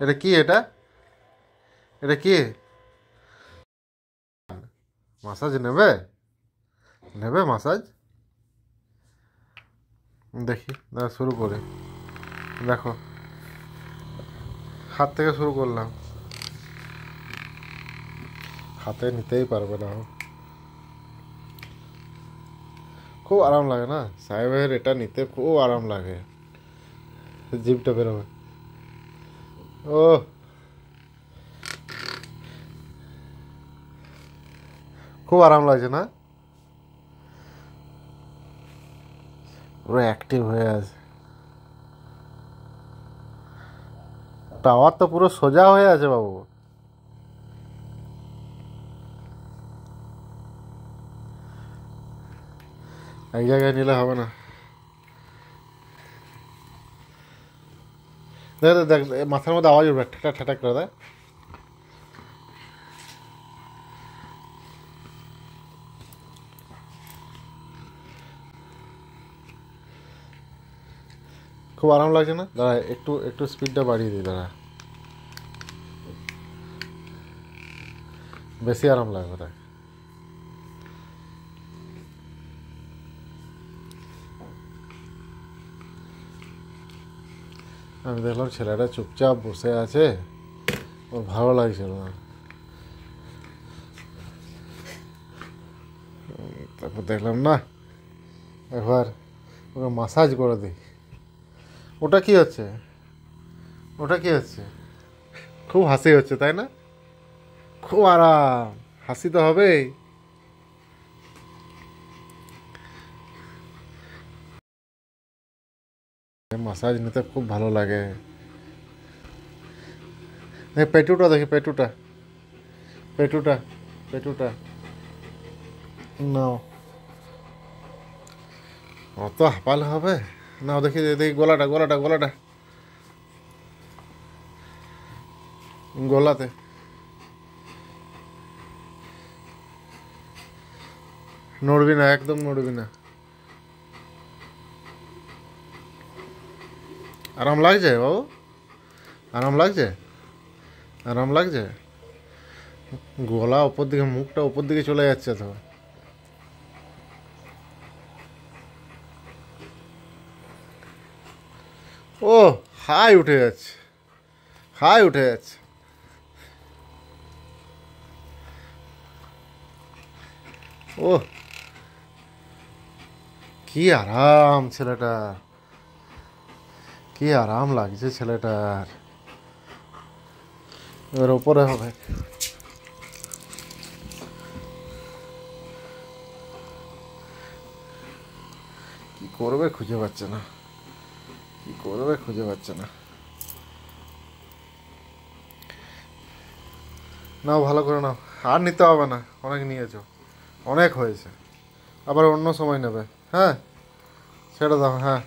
এটা কি? এটা এটা কি? মাসাজ নেবে? নেবে মাসাজ? দেখি, দাঁড়া শুরু করি। দেখো, হাত থেকে শুরু করলাম। হাতে নিতেই পারবে না। খুব আরাম লাগে না সাহেবের? এটা নিতে খুব আরাম লাগে। জিভটা বেরোবে। ও, খুব আরাম লাগছে না? পুরো অ্যাক্টিভ হয়ে আছে। টাওয়ার তো পুরো সোজা হয়ে আছে বাবু। এক জায়গায় নিলে হবে না। দেখ দেখ দেখ, মাথার মধ্যে আওয়াজ উঠবে, ঠাটাক ঠাটাক করে দেয়। খুব আরাম লাগছে না? দাঁড়া, একটু একটু স্পিডটা বাড়িয়ে দিই, দাঁড়া। বেশি আরাম লাগবে দেখ। আমি দেখলাম ছেলেটা চুপচাপ বসে আছে, ওর ভালো লাগছিল না। তারপর দেখলাম না, একবার ওকে মাসাজ করে দিই। ওটা কি হচ্ছে? ওটা কি হচ্ছে? খুব হাসি হচ্ছে তাই না? খুব আরাম। হাসি তো হবেই। মাসাজ নিতে খুব ভালো লাগে। পেটুটা দেখি, পেটুটা, পেটুটা, পেটুটা নাও। অত হাঁপালে হবে? নাও দেখি, দেখি গলাটা, গলাটা, গলাটা, গলাতে। নড়বি না, একদম নড়বি না। আরাম লাগছে বাবু? আরাম লাগছে? আরাম লাগছে? গলা ওপর দিকে, মুখটা ওপর দিকে চলে যাচ্ছে তো। ও, হাই উঠে যাচ্ছে, হাই উঠে যাচ্ছে। ও, কি আরাম ছেলেটার, কি আরাম লাগছে ছেলেটার। এবার ওপরে হবে। কি করবে খুঁজে পাচ্ছে না, কি করবে খুঁজে পাচ্ছে না। নাও, ভালো করে নাও। আর নিতে হবে না, অনেক নিয়েছো, অনেক হয়েছে। আবার অন্য সময় নেবে। হ্যাঁ, ছেড়ে দাও। হ্যাঁ।